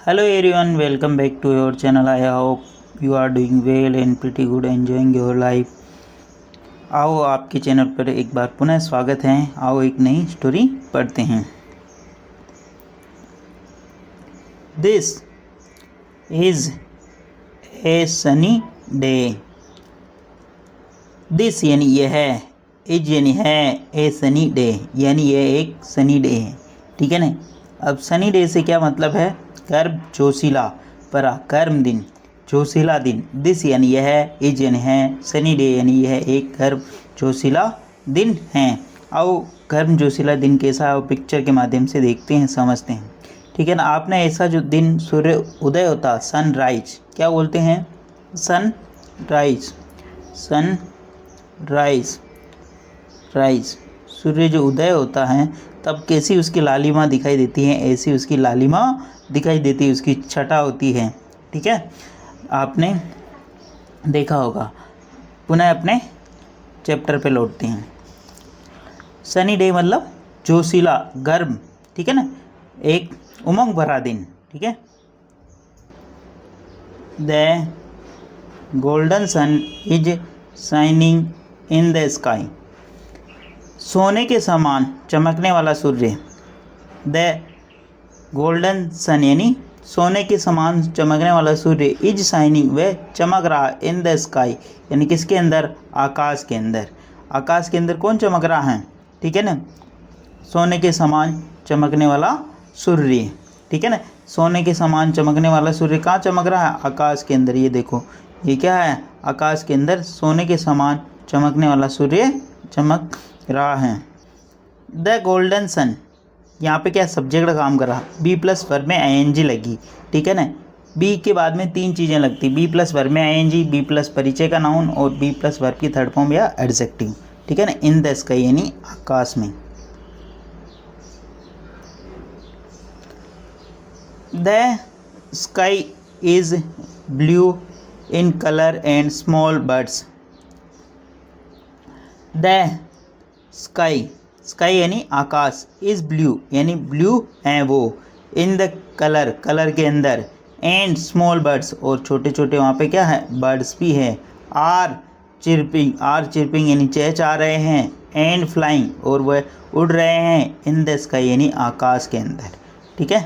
Hello everyone, welcome back to your channel. I hope you are doing well and pretty good, enjoying your life. आओ आपके channel पर एक बार पुनः स्वागत है। आओ एक नई स्टोरी पढ़ते हैं। This is a sunny day. This यानी यह है, इज यानी है, ए सनी डे यानी यह एक सनी डे है। ठीक है ना। अब सनी डे से क्या मतलब है? गर्भ जोशीला, पराक्रम दिन, जोशीला दिन। दिस यानी यह है, इज यानी है, सनी डे यानी यह एक गर्भ जोशीला दिन है। आओ गर्भ जोशीला दिन कैसा है वो पिक्चर के माध्यम से देखते हैं, समझते हैं। ठीक है ना। आपने ऐसा जो दिन सूर्य उदय होता, सनराइज, क्या बोलते हैं? Sunrise, sunrise, rise. सूर्य जो उदय होता है तब कैसी उसकी लालिमा दिखाई देती है, ऐसी उसकी लालिमा दिखाई देती है, उसकी छटा होती है। ठीक है, आपने देखा होगा। पुनः अपने चैप्टर पे लौटते हैं। सनी डे मतलब जोशीला, गर्म, ठीक है ना, एक उमंग भरा दिन। ठीक है। The golden sun is shining in the sky. सोने के समान चमकने वाला सूर्य। द गोल्डन सन यानी सोने के समान चमकने वाला सूर्य इज शाइनिंग, वह चमक रहा, इन द स्काई यानी किसके अंदर? आकाश के अंदर। आकाश के अंदर कौन चमक रहा है? ठीक है ना। सोने के समान चमकने वाला सूर्य। ठीक है ना। सोने के समान चमकने वाला सूर्य कहाँ चमक रहा है? आकाश के अंदर। ये देखो, ये क्या है? आकाश के अंदर सोने के समान चमकने वाला सूर्य चमक रहा है। द गोल्डन सन, यहाँ पे क्या सब्जेक्ट का काम कर रहा? बी प्लस वर्ब में आईएनजी लगी। ठीक है ना। बी के बाद में तीन चीज़ें लगती, बी प्लस वर्ब में आईएनजी, बी प्लस परिचय का नाउन और बी प्लस वर्ब की थर्ड फॉर्म या एडजेक्टिव। ठीक है ना। इन द स्काई यानी आकाश में। The sky is blue in colour and small birds. The sky, sky यानी आकाश, इज ब्लू यानी ब्लू है वो, इन द कलर, कलर के अंदर, एंड स्मॉल बर्ड्स और छोटे छोटे वहाँ पे क्या है? बर्ड्स भी है। आर चिरपिंग, आर चिरपिंग यानी चहचहा रहे हैं, एंड फ्लाइंग और वह उड़ रहे हैं, इन द स्काई यानी आकाश के अंदर। ठीक है।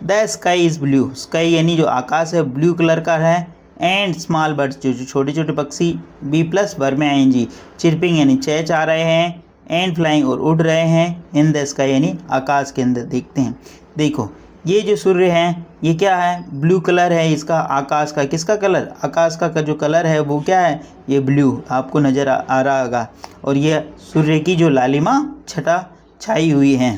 The sky is blue, sky यानी जो आकाश है ब्लू कलर का है, एंड स्मॉल बर्ड्स जो छोटे छोटे पक्षी, बी प्लस वर्ब में आईएनजी, चिरपिंग यानी चहचहा रहे हैं, एंड फ्लाइंग और उड़ रहे हैं, इन द स्काई यानी आकाश के अंदर। देखते हैं, देखो ये जो सूर्य है ये क्या है? ब्लू कलर है इसका, आकाश का। किसका कलर? आकाश का जो कलर है वो क्या है? ये ब्लू आपको नज़र आ रहा होगा। और ये सूर्य की जो लालिमा छटा छाई हुई है।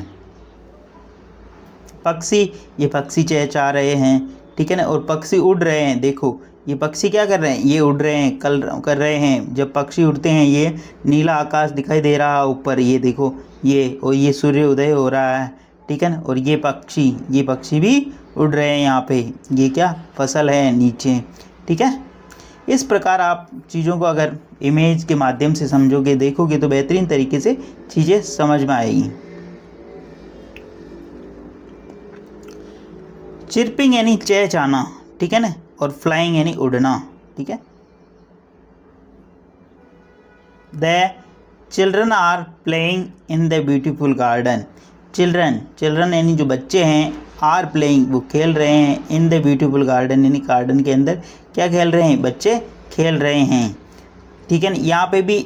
पक्षी, ये पक्षी चहचहा रहे हैं। ठीक है ना। और पक्षी उड़ रहे हैं। देखो ये पक्षी क्या कर रहे हैं? ये उड़ रहे हैं, कल कर रहे हैं। जब पक्षी उड़ते हैं ये नीला आकाश दिखाई दे रहा है ऊपर, ये देखो ये, और ये सूर्य उदय हो रहा है। ठीक है ना। और ये पक्षी भी उड़ रहे हैं यहाँ पे। ये क्या फसल है नीचे। ठीक है। इस प्रकार आप चीज़ों को अगर इमेज के माध्यम से समझोगे, देखोगे तो बेहतरीन तरीके से चीज़ें समझ में आएगी। चिरपिंग यानी चहचहाना, ठीक है ना, और फ्लाइंग यानी उड़ना। ठीक है। The children are playing in the beautiful garden. Children, children यानी जो बच्चे हैं, आर प्लेइंग वो खेल रहे हैं, इन द ब्यूटीफुल गार्डन यानी गार्डन के अंदर क्या खेल रहे हैं? बच्चे खेल रहे हैं। ठीक है ना। यहाँ पे भी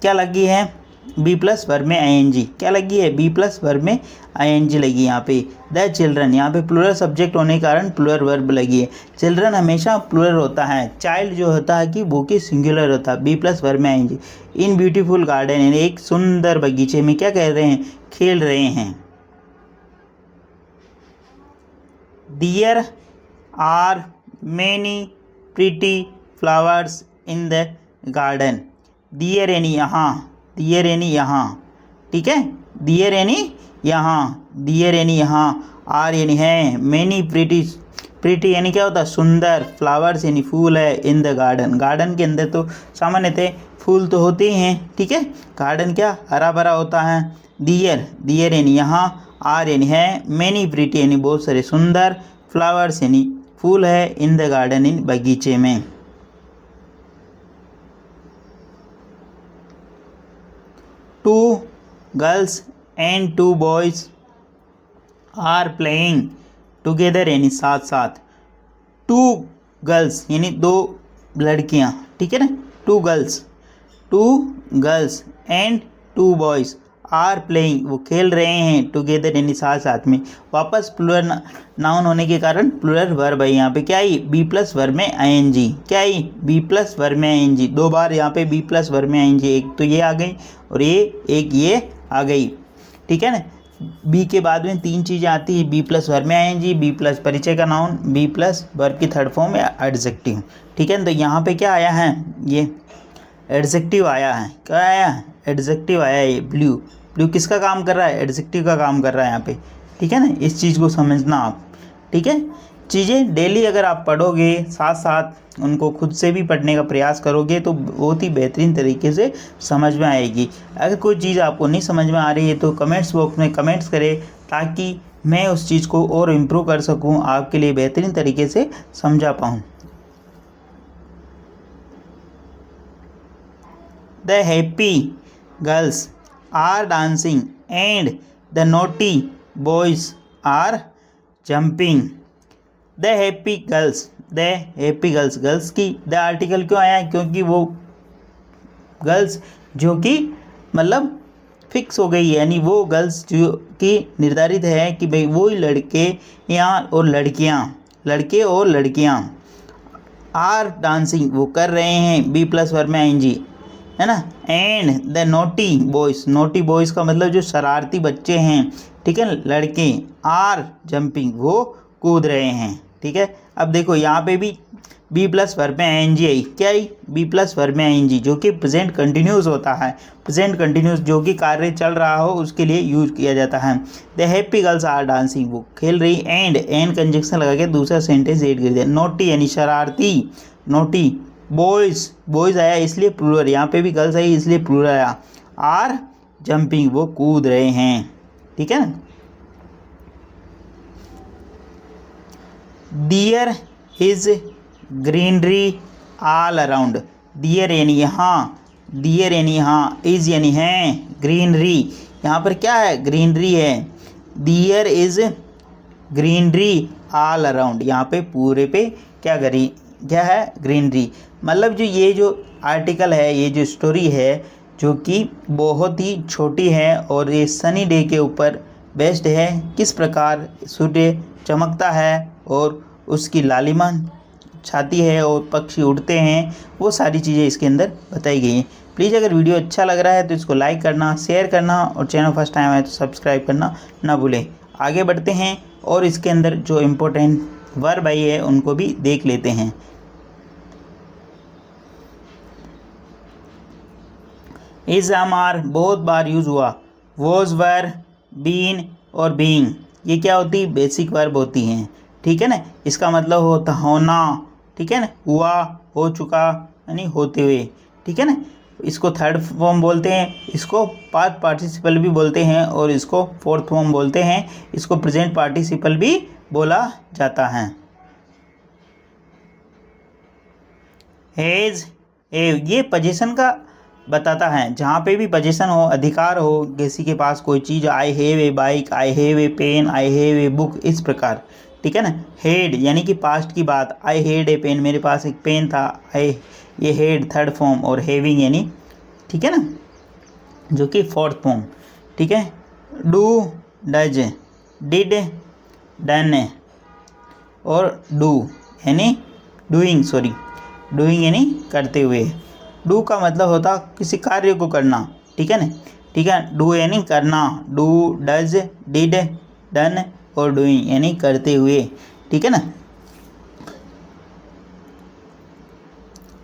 क्या लगी है? बी प्लस वर्ब में आईएनजी। क्या लगी है? बी प्लस वर्ब में आईएनजी लगी यहाँ पे। द चिल्ड्रन, यहाँ पे प्लूरल सब्जेक्ट होने के कारण प्लूरल वर्ब लगी है। चिल्ड्रन हमेशा प्लूरल होता है, चाइल्ड जो होता है कि वो की सिंगुलर होता है। बी प्लस वर्ब में आईएनजी। इन ब्यूटीफुल गार्डन यानी एक सुंदर बगीचे में क्या कर रहे हैं? खेल रहे हैं। There are many pretty flowers in the garden. There यानी यहाँ, दियर यानी यहाँ। ठीक है। दियर यानी यहाँ, दियर यानी यहाँ, आर यानी है, मैनी प्रीटी यानी क्या होता है, सुंदर। फ्लावर्स यानी फूल है। इन द गार्डन, गार्डन के अंदर तो सामान्यतः फूल तो होते ही हैं, ठीक है। गार्डन क्या हरा भरा होता है। दियर, दियर यानी यहाँ। आर यानी है। मैनी प्रीटी यानी बहुत सारे सुंदर। फ्लावर्स यानी फूल है। इन द गार्डन इन बगीचे में। Two girls and two boys are playing together यानी साथ साथ। टू गर्ल्स यानी दो लड़कियां, ठीक है ना। Two girls and two boys are playing वो खेल रहे हैं। टुगेदर यानी साथ साथ में। वापस प्लूरल नाउन होने के कारण प्लूरल वर्ब है। यहाँ पे क्या आई, बी प्लस वर्ब में आईएनजी। क्या आई, बी प्लस वर्ब में आईएनजी। दो बार यहाँ पे बी प्लस वर्ब में आईएनजी, एक तो ये आ गई और एक ये आ गई, ठीक है ना। बी के बाद में तीन चीज़ें आती है, बी प्लस वर्ब में आएंगी, बी प्लस परिचय का नाउन, बी प्लस वर्ब की थर्ड फॉर्म या एडजेक्टिव, ठीक है ना। तो यहाँ पे क्या आया है, ये एडजेक्टिव आया है। क्या आया है, एडजेक्टिव आया है। ये ब्लू, ब्लू किसका काम कर रहा है, एडजेक्टिव का काम कर रहा है यहाँ पे, ठीक है ना। इस चीज़ को समझना आप, ठीक है। चीज़ें डेली अगर आप पढ़ोगे, साथ साथ उनको खुद से भी पढ़ने का प्रयास करोगे तो बहुत ही बेहतरीन तरीके से समझ में आएगी। अगर कोई चीज़ आपको नहीं समझ में आ रही है तो कमेंट्स बॉक्स में कमेंट्स करें, ताकि मैं उस चीज़ को और इम्प्रूव कर सकूं, आपके लिए बेहतरीन तरीके से समझा पाऊँ। The happy girls are dancing and the naughty boys are jumping. The happy girls, the happy girls, girls की द आर्टिकल क्यों आया है, क्योंकि वो गर्ल्स जो कि मतलब फिक्स हो गई है, यानी वो गर्ल्स जो कि निर्धारित है कि भाई वो ही लड़के यहाँ और लड़कियाँ, लड़के और लड़कियाँ। आर डांसिंग वो कर रहे हैं, बी प्लस वर्ब में आईएनजी, है ना। And the naughty boys, naughty boys का मतलब जो शरारती बच्चे हैं, ठीक है, लड़के। आर जंपिंग वो कूद रहे हैं, ठीक है। अब देखो यहाँ पे भी बी प्लस वर्ब में आईएनजी आई। क्या आई, बी प्लस वर्ब में आईएनजी, जो कि प्रेजेंट कंटिन्यूस होता है। प्रेजेंट कंटिन्यूस जो कि कार्य चल रहा हो उसके लिए यूज किया जाता है। The happy girls are dancing वो खेल रही। एंड कंजक्शन लगा के दूसरा सेंटेंस ऐड कर दिया। नोटी यानी शरारती, नोटी। बॉयज़, बॉयज़ आया इसलिए प्लूरल, यहाँ पे भी गर्ल्स आई इसलिए प्लूरल आया। आर जंपिंग वो कूद रहे हैं, ठीक है ना। There is greenery all around. There यानी यहाँ, There यानी यहाँ, is यानी है, greenery यहाँ पर क्या है, greenery है। There is greenery all around, यहाँ पे पूरे पे क्या है, greenery। मतलब जो ये जो आर्टिकल है, ये जो स्टोरी है, जो कि बहुत ही छोटी है और ये सनी डे के ऊपर बेस्ड है। किस प्रकार सूर्य चमकता है और उसकी लालिमा छाती है और पक्षी उड़ते हैं, वो सारी चीज़ें इसके अंदर बताई गई हैं। प्लीज़ अगर वीडियो अच्छा लग रहा है तो इसको लाइक करना, शेयर करना और चैनल फर्स्ट टाइम आए तो सब्सक्राइब करना ना भूलें। आगे बढ़ते हैं और इसके अंदर जो इम्पोर्टेंट वर्ब आई है उनको भी देख लेते हैं। इस हमार बहुत बार यूज़ हुआ। वॉज, वर, बीन और बीइंग, ये क्या होती है, बेसिक वर्ब होती हैं, ठीक है ना। इसका मतलब होता होना, ठीक है ना। हुआ, हो चुका यानी होते हुए, ठीक है ना। इसको थर्ड फॉर्म बोलते हैं, इसको पास्ट पार्टिसिपल भी बोलते हैं और इसको फोर्थ फॉर्म बोलते हैं। इसको प्रेजेंट पार्टिसिपल भी बोला जाता है। हैज़, ये पोजीशन का बताता है। जहाँ पे भी पोजीशन हो, अधिकार हो, किसी के पास कोई चीज़, I have a bike, I have a pen, I have a book, इस प्रकार, ठीक है ना। हेड यानी कि पास्ट की बात, आई हेड ए पेन, मेरे पास एक पेन था, आई, ये हेड थर्ड फॉर्म, और हैविंग यानी, ठीक है ना, जो कि फोर्थ फॉर्म, ठीक है। डू, डज, डिड, डन और डू यानी डूइंग, सॉरी डूइंग यानी करते हुए। डू का मतलब होता किसी कार्य को करना, ठीक है ना, ठीक है। डू यानी करना, डू, डज, डिड, डन और डूइंग यानी करते हुए, ठीक है ना।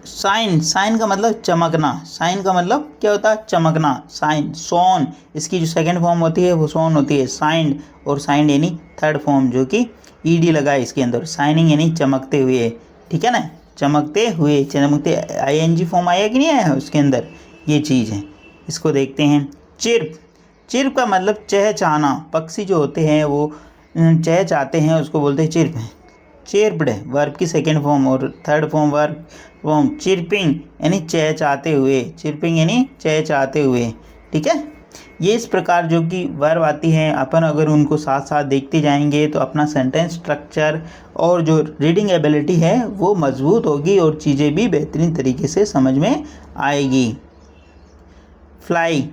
साइन, साइन का मतलब चमकना, साइन का मतलब क्या होता है, चमकना। साइन, सोन, इसकी जो सेकंड फॉर्म होती है वो सोन होती है। साइंड और साइंड यानी थर्ड फॉर्म, जो कि ईडी लगा है इसके अंदर, शाइनिंग यानी चमकते हुए, ठीक है ना, चमकते हुए, चमकते, आईएनजी फॉर्म आया कि नहीं आया उसके अंदर, ये चीज़ है। इसको देखते हैं। चिर्प, चिर्प का मतलब चहचहाना, पक्षी जो होते हैं वो चहचहाते हैं, उसको बोलते हैं चिर्प है। चिर्प्ड वर्ब की सेकेंड फॉर्म और third form verb form chirping यानी चहचहाते हुए, चिर्पिंग यानी चहचहाते हुए, ठीक है। ये इस प्रकार जो कि वर्ब आती हैं, अपन अगर उनको साथ साथ देखते जाएंगे तो अपना सेंटेंस स्ट्रक्चर और जो रीडिंग एबिलिटी है वो मजबूत होगी और चीज़ें भी बेहतरीन तरीके से समझ में आएगी। फ्लाई,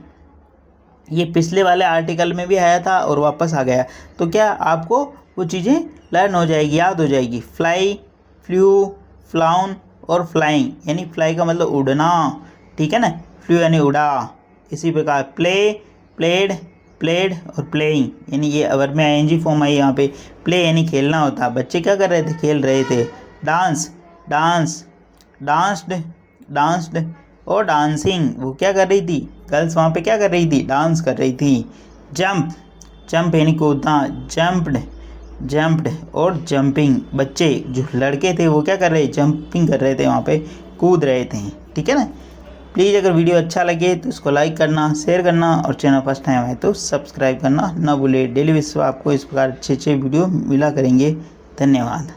ये पिछले वाले आर्टिकल में भी आया था और वापस आ गया, तो क्या आपको वो चीज़ें लर्न हो जाएगी, याद हो जाएगी। फ्लाई, फ्लू, फ्लाउन और फ्लाइंग, यानी फ्लाई का मतलब उड़ना, ठीक है ना, फ्लू यानी उड़ा। इसी प्रकार प्ले, प्लेड, प्लेड और प्लेइंग, यानी ये वर्ब में आईएनजी फॉर्म आई यहाँ पे। प्ले यानी खेलना होता, बच्चे क्या कर रहे थे, खेल रहे थे। डांस, डांस, डांस्ड, डांस्ड और डांसिंग, वो क्या कर रही थी, गर्ल्स वहाँ पे क्या कर रही थी, डांस कर रही थी। जंप, जंप यानी कूदना, जंप्ड, जंप्ड और जंपिंग, बच्चे जो लड़के थे वो क्या कर रहे, जंपिंग कर रहे थे, वहाँ पे कूद रहे थे, ठीक है ना। प्लीज़ अगर वीडियो अच्छा लगे तो इसको लाइक करना, शेयर करना और चैनल फर्स्ट टाइम आए तो सब्सक्राइब करना ना भूले। डेली बेसिस पर आपको इस प्रकार अच्छे अच्छे वीडियो मिला करेंगे। धन्यवाद।